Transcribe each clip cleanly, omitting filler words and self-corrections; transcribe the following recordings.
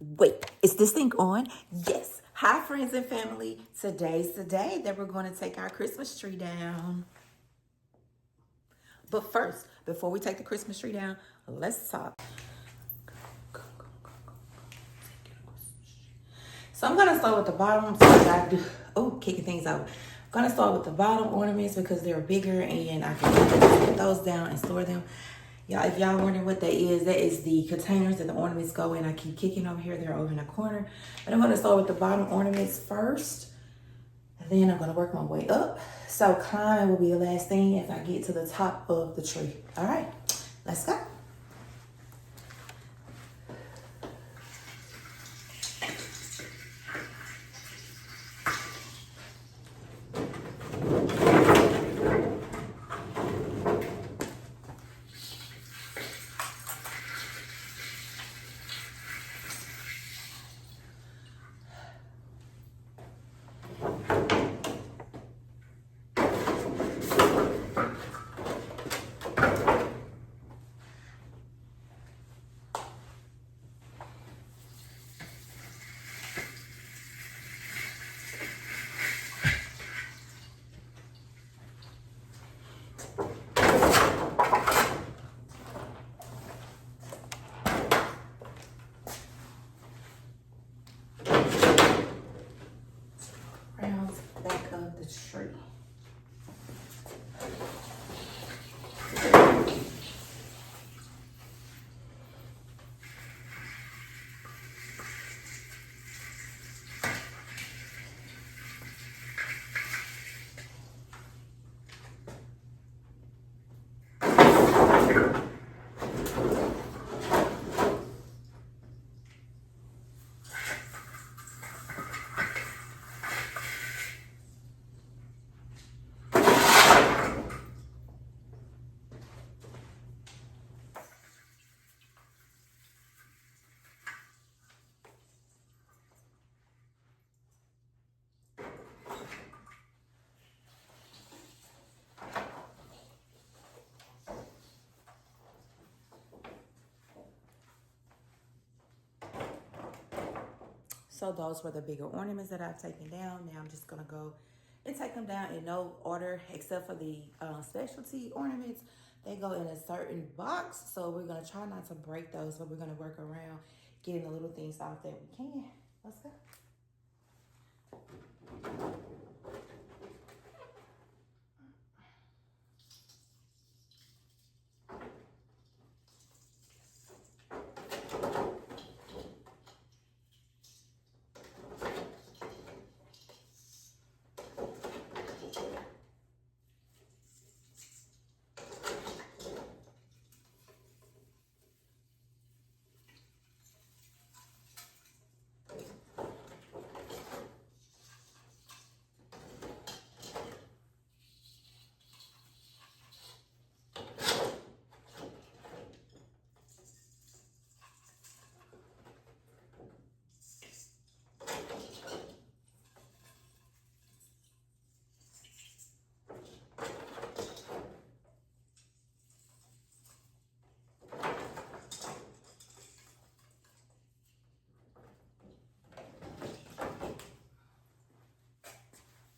Wait, is this thing on? Yes. Hi, friends and family. Today's the day that we're going to take our Christmas tree down. But first, before we take the Christmas tree down, let's talk. So I'm going to start with the bottom. Kicking things out. I'm going to start with the bottom ornaments because they're bigger and I can put those down and store them. Y'all, if y'all wondering what that is the containers that the ornaments go in. I keep kicking over here. They're over in the corner. But I'm going to start with the bottom ornaments first. And then I'm going to work my way up. So climb will be the last thing if I get to the top of the tree. All right, let's go. Back of the tree. So those were the bigger ornaments that I've taken down. Now I'm just gonna go and take them down in no order except for the specialty ornaments. They go in a certain box. So we're gonna try not to break those, but we're gonna work around getting the little things out that we can. Let's go.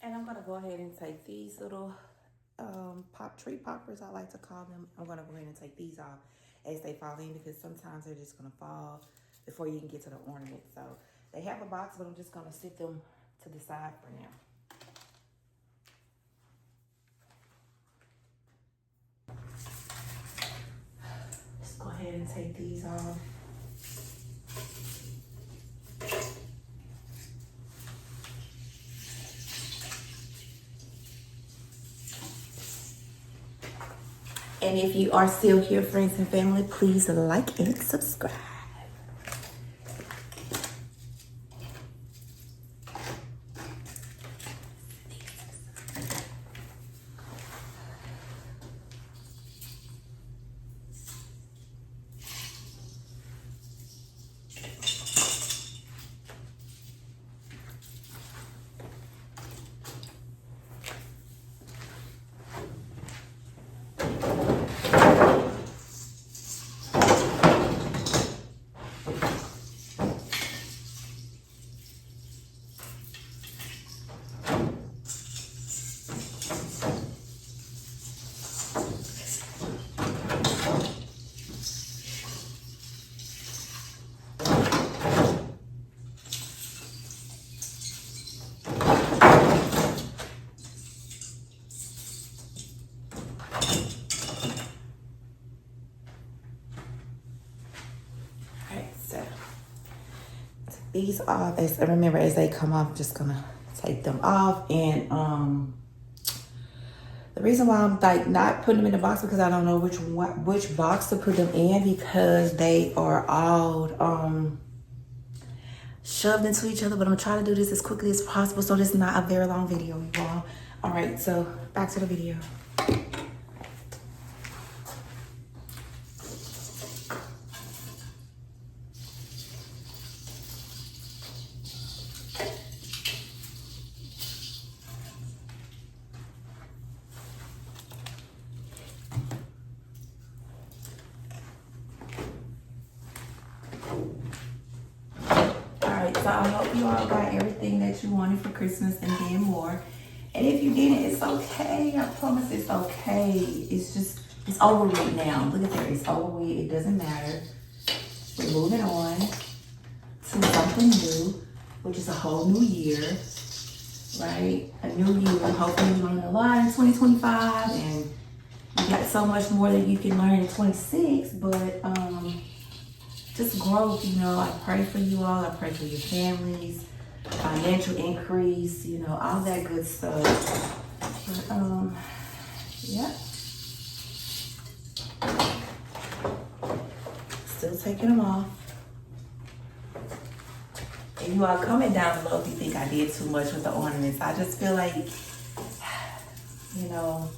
And I'm gonna go ahead and take these little tree poppers, I like to call them. I'm gonna go ahead and take these off as they fall in because sometimes they're just gonna fall before you can get to the ornament. So they have a box, but I'm just gonna sit them to the side for now. Let's go ahead and take these off. And if you are still here, friends and family, please like and subscribe. these off. As remember, as they come off, I'm just gonna take them off. And the reason why I'm like not putting them in the box because I don't know which box to put them in because they are all shoved into each other. But I'm trying to do this as quickly as possible so this is not a very long video, you all. All right, so back to the video. So I hope you all got everything that you wanted for Christmas and then more. And if you didn't, it's okay. I promise it's okay. It's just, it's over with now. Look at there, it's over with. It doesn't matter. We're moving on to something new, which is a whole new year, right? A new year. Hopefully you learn a lot in 2025 and you got so much more that you can learn in 26, but just growth, you know. I pray for you all. I pray for your families, financial increase, you know, all that good stuff. But, yeah. Still taking them off. And you all comment down below if you think I did too much with the ornaments. I just feel like, you know,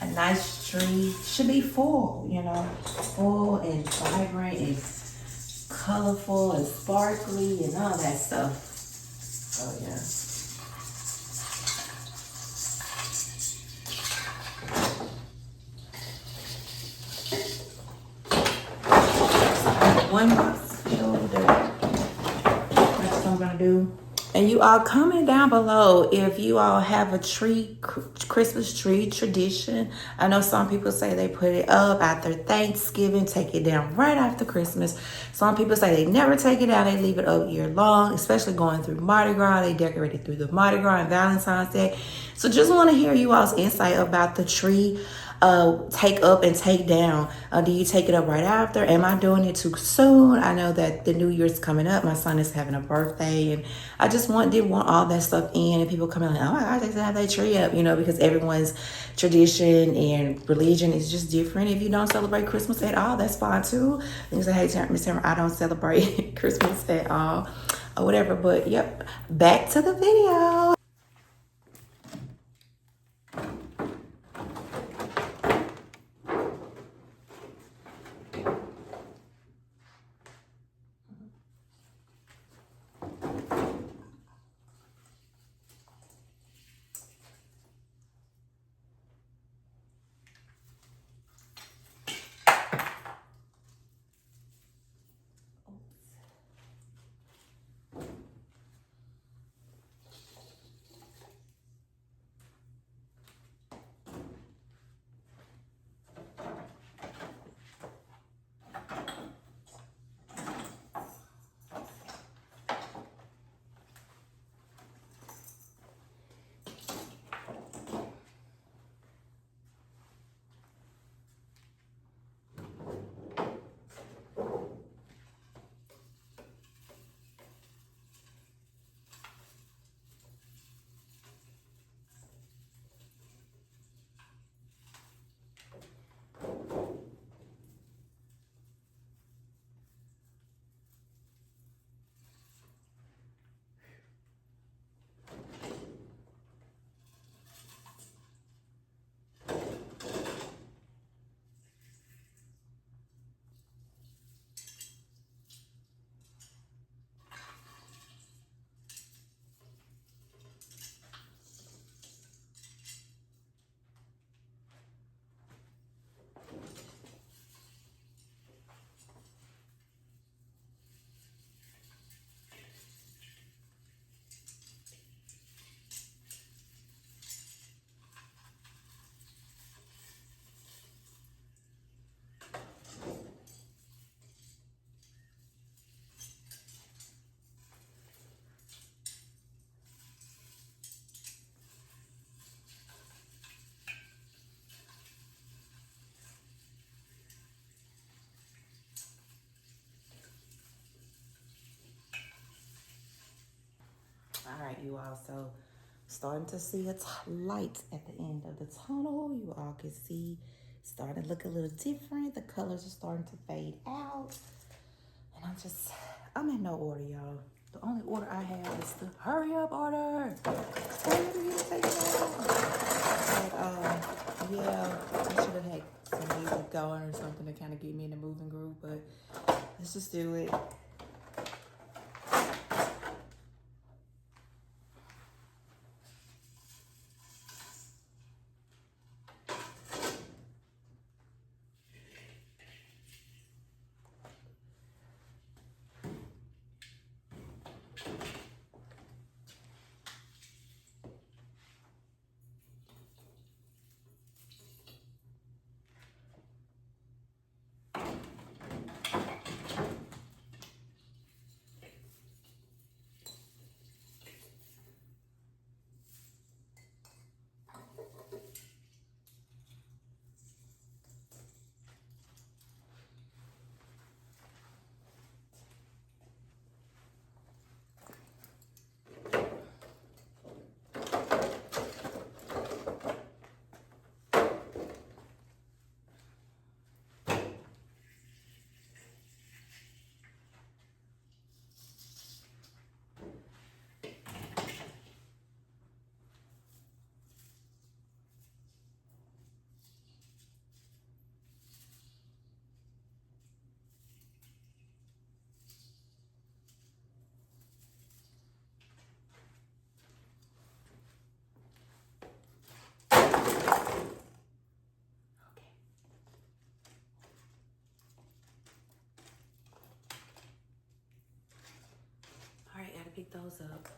a nice tree should be full, you know, full and vibrant and colorful and sparkly and all that stuff. So yeah. One box filled. That's what I'm gonna do. And you all comment down below if you all have a tree, Christmas tree tradition. I know some people say they put it up after Thanksgiving, take it down right after Christmas. Some people say they never take it down, they leave it up year long, especially going through Mardi Gras. They decorate it through the Mardi Gras and Valentine's Day. So just want to hear you all's insight about the tree take up and take down. Do you take it up right after? Am I doing it too soon? I know that the new year's coming up. My son is having a birthday and I just didn't want all that stuff in, and people coming like, oh my gosh, they have that tree up, you know, because everyone's tradition and religion is just different. If you don't celebrate Christmas at all, that's fine too. You say, hey, Miss Tamara, I don't celebrate Christmas at all or whatever. But yep, back to the video. night, you all. So starting to see a light at the end of the tunnel. You all can see it's starting to look a little different. The colors are starting to fade out. And I'm in no order, y'all. The only order I have is the hurry up order. Hurry up and get it taken out. But yeah, I should have had some music going or something to kind of get me in the moving groove, but let's just do it. All right, gotta pick those up.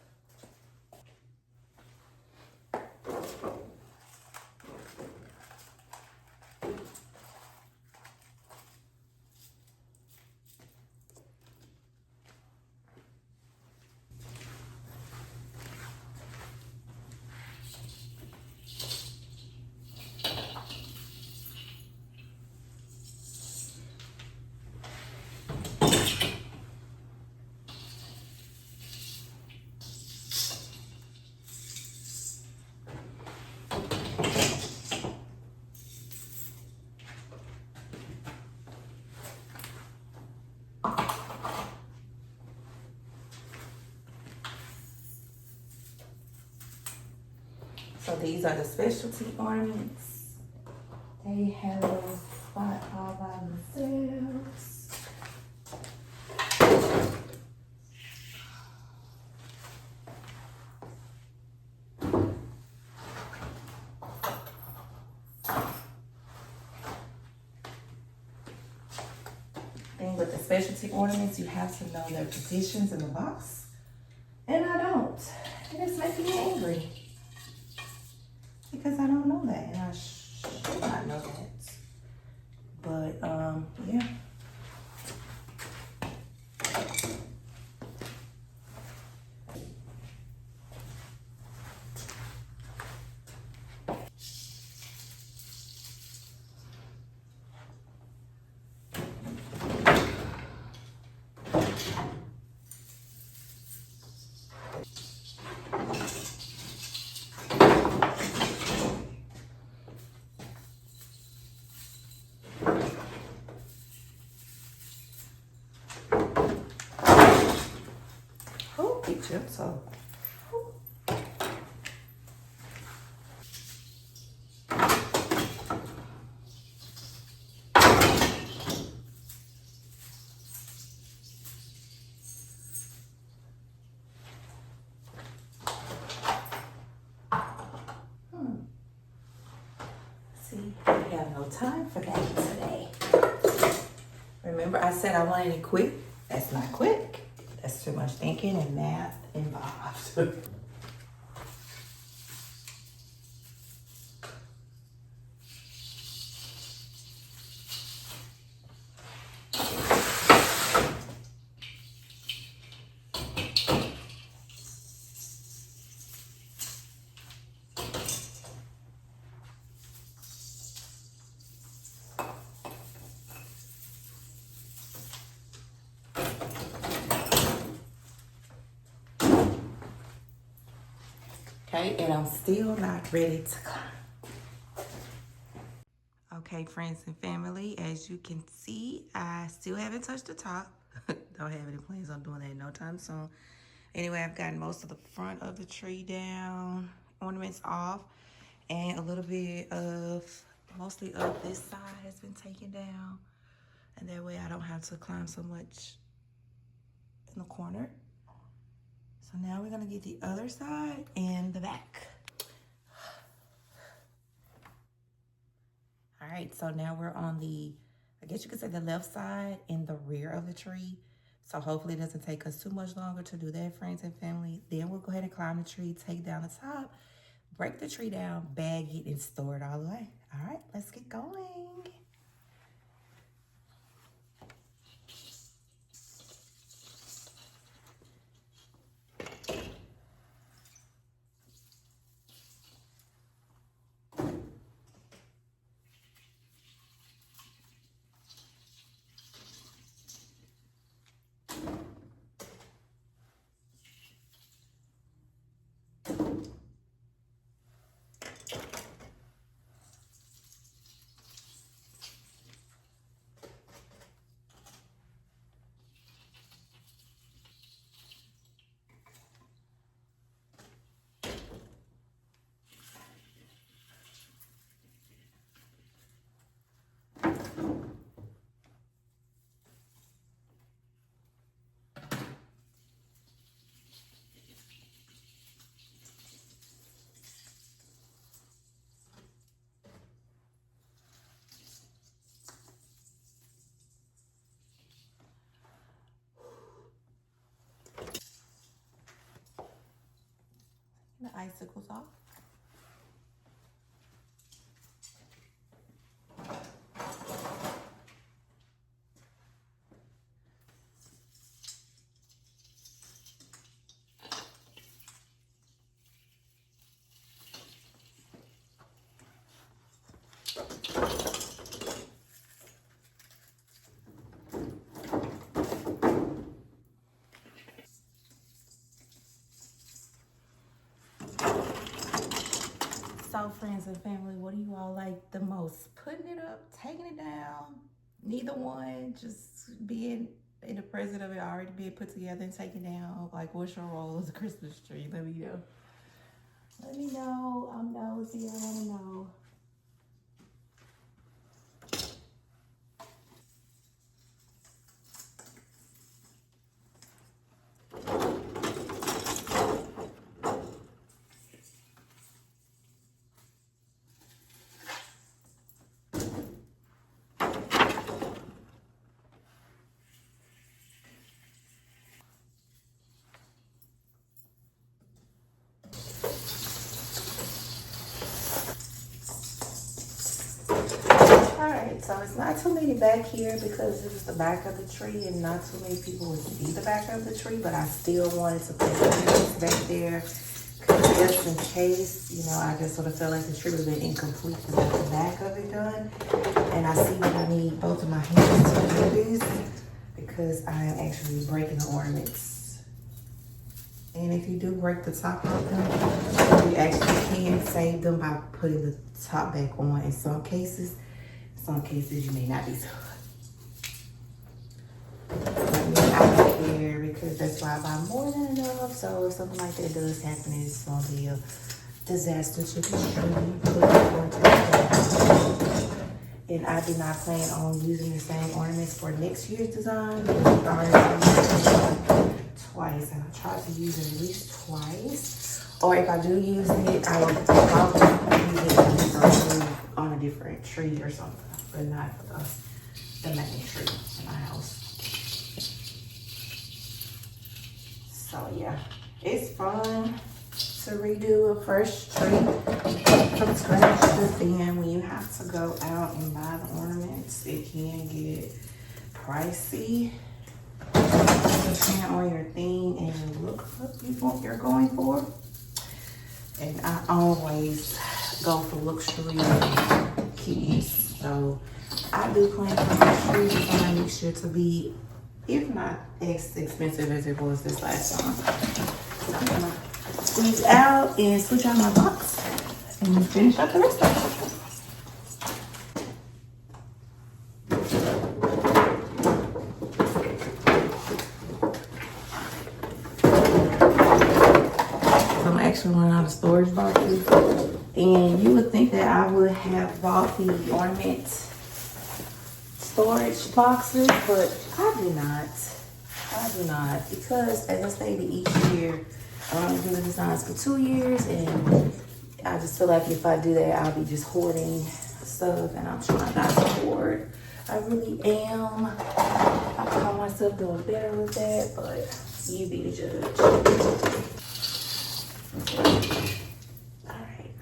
So these are the specialty ornaments. They have a spot all by themselves. Thing with the specialty ornaments, you have to know their positions in the box. And I don't. And it's making me angry. Because I don't know that, and I should not know that. But, yeah. So see, we have no time for that today. Remember, I said I wanted it quick. That's not quick. That's too much thinking and math involved. Okay, and I'm still not ready to climb. Okay, friends and family, as you can see, I still haven't touched the top. Don't have any plans on doing that no time soon. Anyway, I've gotten most of the front of the tree down, ornaments off, and a little bit of, mostly of this side has been taken down. And that way I don't have to climb so much in the corner. So now we're gonna get the other side and the back. All right, so now we're on the, I guess you could say the left side and the rear of the tree. So hopefully it doesn't take us too much longer to do that, friends and family. Then we'll go ahead and climb the tree, take down the top, break the tree down, bag it, and store it all the way. All right, let's get going. The icicles off. So friends and family, what do you all like the most? Putting it up, taking it down? Neither one, just being in the present of it already being put together and taken down? Like, what's your role as a Christmas tree? Let me know. Let me know. I'm nosy. I want to know. Alright, so it's not too many back here because this is the back of the tree and not too many people would see the back of the tree, but I still wanted to put some back there because just in case, you know, I just sort of felt like the tree would have been incomplete without the back of it done. And I see that I need both of my hands to do this because I am actually breaking the ornaments. And if you do break the top of them, you actually can save them by putting the top back on in some cases. Some cases you may not be so good. But me, I don't care because that's why I buy more than enough. So if something like that does happen, it's gonna be a disaster to the tree. And I do not plan on using the same ornaments for next year's design. I've already used it twice, and I try to use it at least twice. Or if I do use it, I will probably use it on a different tree or something. But not the main tree in my house. So yeah, it's fun to redo a fresh tree from scratch. But then when you have to go out and buy the ornaments, it can get pricey. Depending on your theme and the look you're going for. And I always go for luxury keys. So I do plan for my tree design next year to be, if not as expensive as it was this last time. So I'm gonna squeeze out and switch out my box and finish up the rest of it. So I'm actually running out of storage boxes, and you would think that I would have bought the ornament storage boxes, but I do not. I do not, because as I stated, each year I only do the designs for 2 years, and I just feel like if I do that, I'll be just hoarding stuff, and I'm trying not to hoard. I really am. I call myself doing better with that, but you be the judge. All right.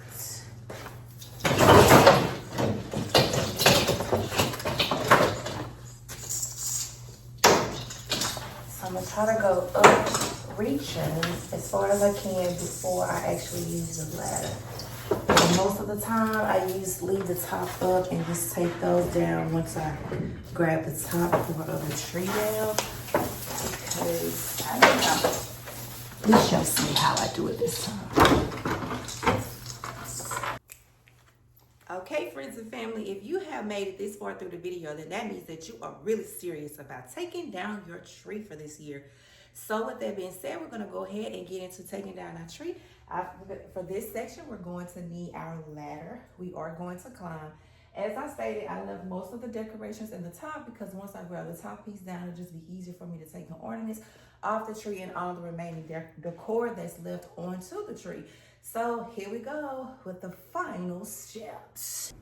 I'm gonna try to go up reaching as far as I can before I actually use the ladder. And most of the time I leave the top up and just take those down once I grab the top part of the tree down, because I don't know. We shall see how I do it this time. Okay, friends and family, if you have made it this far through the video, then that means that you are really serious about taking down your tree for this year. So with that being said, we're going to go ahead and get into taking down our tree. For this section, we're going to need our ladder. We are going to climb. As I stated, I left most of the decorations in the top because once I grab the top piece down, it'll just be easier for me to take the ornaments off the tree and all the remaining decor that's left onto the tree. So here we go with the final steps.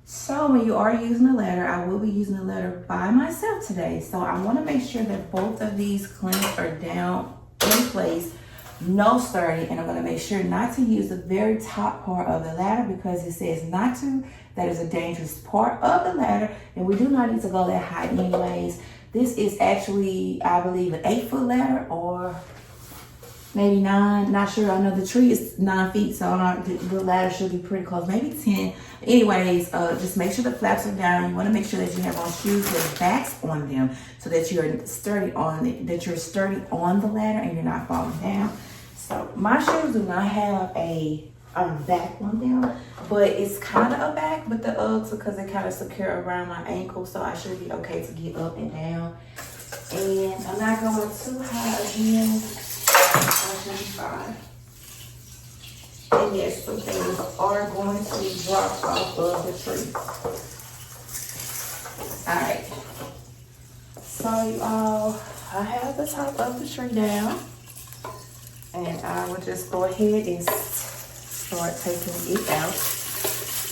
So when you are using a ladder, I will be using a ladder by myself today. So I want to make sure that both of these clamps are down in place, no sturdy, and I'm going to make sure not to use the very top part of the ladder because it says not to. That is a dangerous part of the ladder, and we do not need to go that high anyways. This is actually, I believe, an 8-foot ladder or maybe 9, not sure. I know the tree is 9 feet, so the ladder should be pretty close, maybe 10. Anyways, just make sure the flaps are down. You want to make sure that you have on shoes with backs on them so that you're sturdy on the ladder and you're not falling down. So my shoes do not have a back on them, but it's kind of a back, but the Uggs, because they kind of secure around my ankle, so I should be okay to get up and down. And I'm not going too high again. I should be fine. And yes, some things are going to be dropped off of the tree. Alright. So you all, I have the top of the tree down. And I will just go ahead and start taking it out.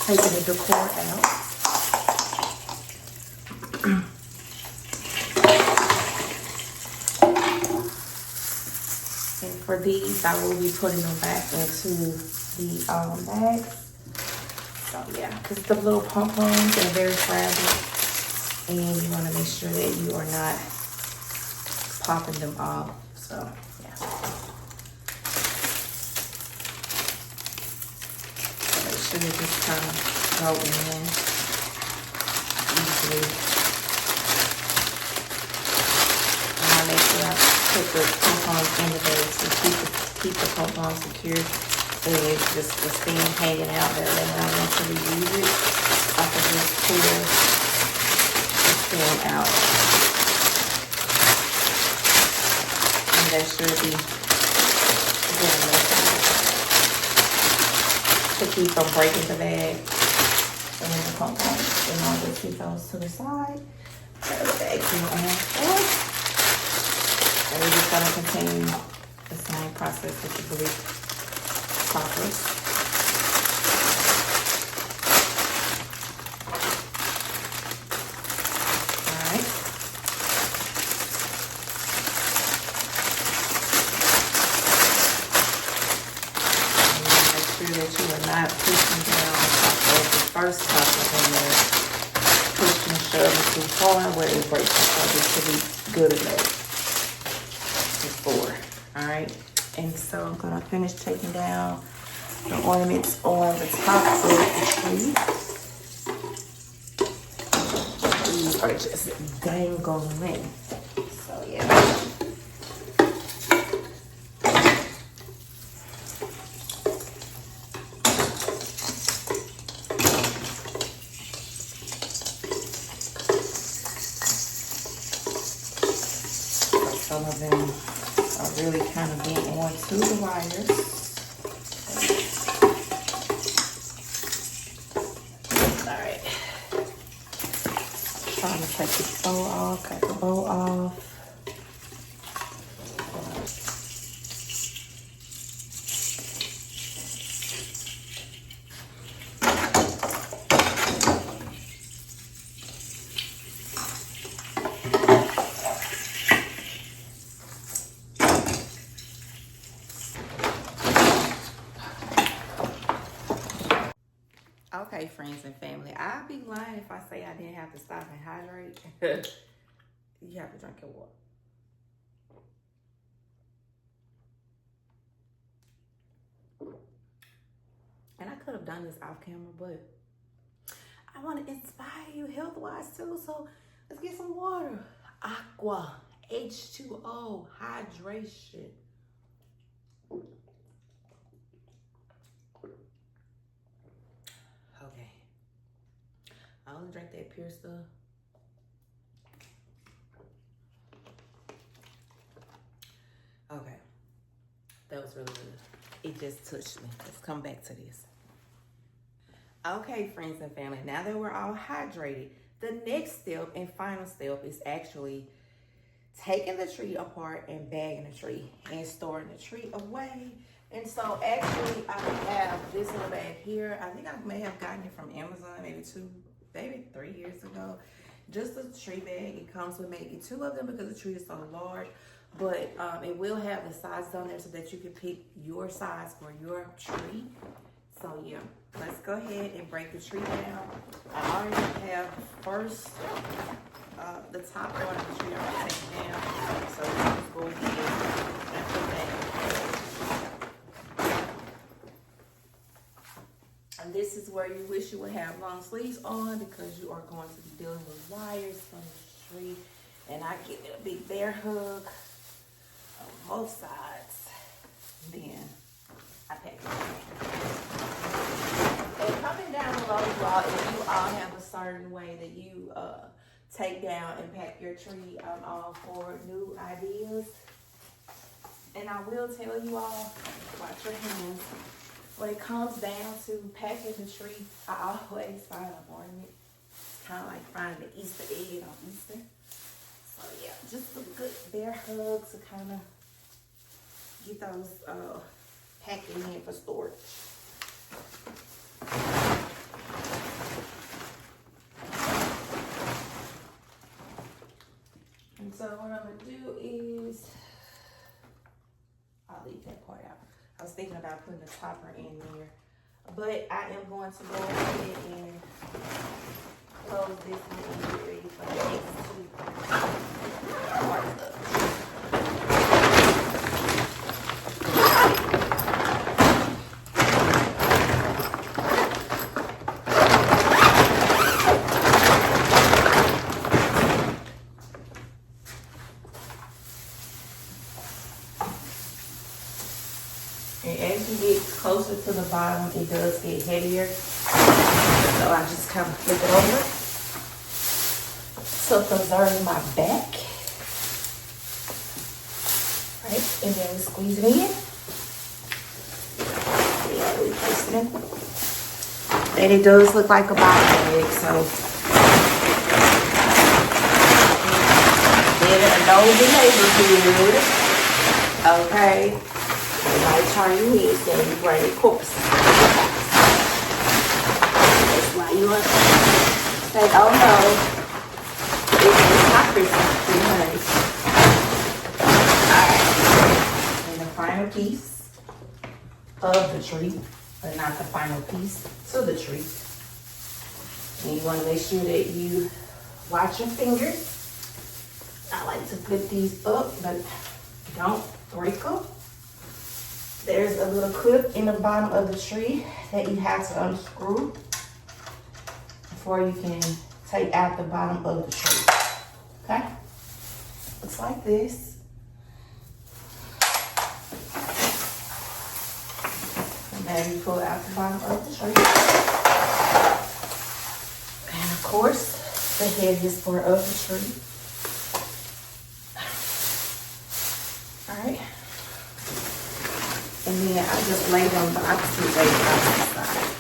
Taking the decor out. For these, I will be putting them back into the bags. So yeah, because the little pom-poms are very fragile, and you want to make sure that you are not popping them off. So yeah. So make sure they just kind of go in easily. And I make sure I put the pom-poms in the bag to keep the pom-poms secure, so it just will stand hanging out there. And when I want to reuse it, I can just pull the stem out. And that should be good enough to keep from breaking the bag. And then the pom-poms, and I'll just keep those to the side. Put the bag here on the floor. And we're just going to continue the same process with the blue poppers. Alright. And make sure that you are not pushing down on top of the first topper and they're pushing and shoving too hard where it breaks. So this should be good enough. Alright, and so I'm going to finish taking down the ornaments on the top of the tree. These are just dangling. So yeah. Some of them are really kind of getting onto the wires. Alright. Trying to take this bow off, cut the bow off. Okay, friends and family, I'd be lying if I say I didn't have to stop and hydrate. You have to drink your water. And I could have done this off camera, but I want to inspire you health-wise too, so let's get some water. Aqua, H2O, hydration. Okay. I only drink that pure stuff. Okay. That was really good. It just touched me. Let's come back to this. Okay, friends and family, now that we're all hydrated, the next step and final step is actually taking the tree apart and bagging the tree and storing the tree away. And so actually I have this little bag here. I think I may have gotten it from Amazon maybe 3 years ago. Just a tree bag. It comes with maybe 2 of them because the tree is so large. But it will have the sizes on there so that you can pick your size for your tree. So yeah, let's go ahead and break the tree down. I already have first the top part of the tree already taken down. So let's just go ahead and put that. And this is where you wish you would have long sleeves on because you are going to be dealing with wires from the tree. And I give it a big bear hug on both sides. Then I pack it. And coming down below, y'all, if you all have a certain way that you take down and pack your tree, I'm all for new ideas. And I will tell you all, watch your hands. When it comes down to packing the tree, I always find an ornament. It's kind of like finding the Easter egg on Easter. So yeah, just some good bear hugs to kind of get those packing in for storage. And so what I'm gonna do is, I'll leave that part out. I was thinking about putting the topper in there, but I am going to go ahead and close this one and get ready for the next 2 parts of it. Closer to the bottom, it does get heavier. So I just kind of flip it over to preserve my back. Right, and then we squeeze it in. Yeah, we place it in. And it does look like a bottom bag, so better know the neighborhood. Okay. Like Chinese, then you bring the corpse. That's why you want to say, oh no, it's not Christmas tree, honey. Alright, and the final piece of the tree, but not the final piece to the tree. And you want to make sure that you watch your fingers. I like to flip these up, but don't break them. There's a little clip in the bottom of the tree that you have to unscrew before you can take out the bottom of the tree. Okay? Looks like this. And then you pull out the bottom of the tree. And of course, the heaviest part of the tree. Alright. And then I just lay them the opposite way across the side.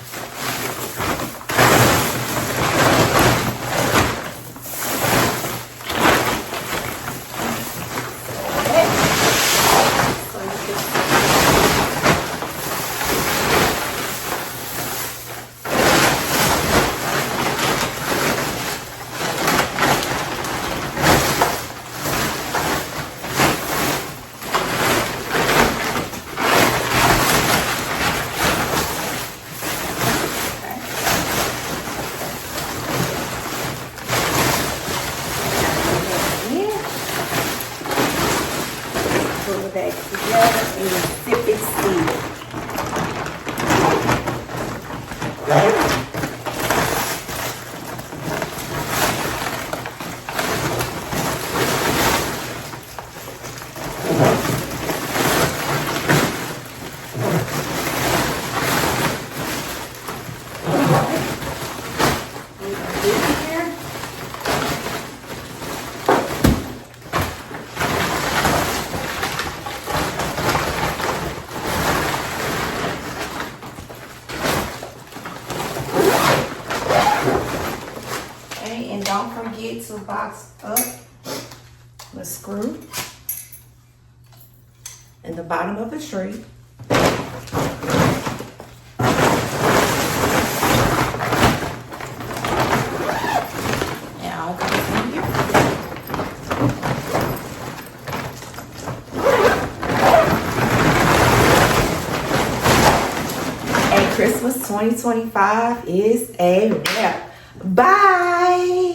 Put it back together and sip it still. And don't forget to box up the screw in the bottom of the tree. And I'll go from here. And Christmas 2025 is a wrap. Bye.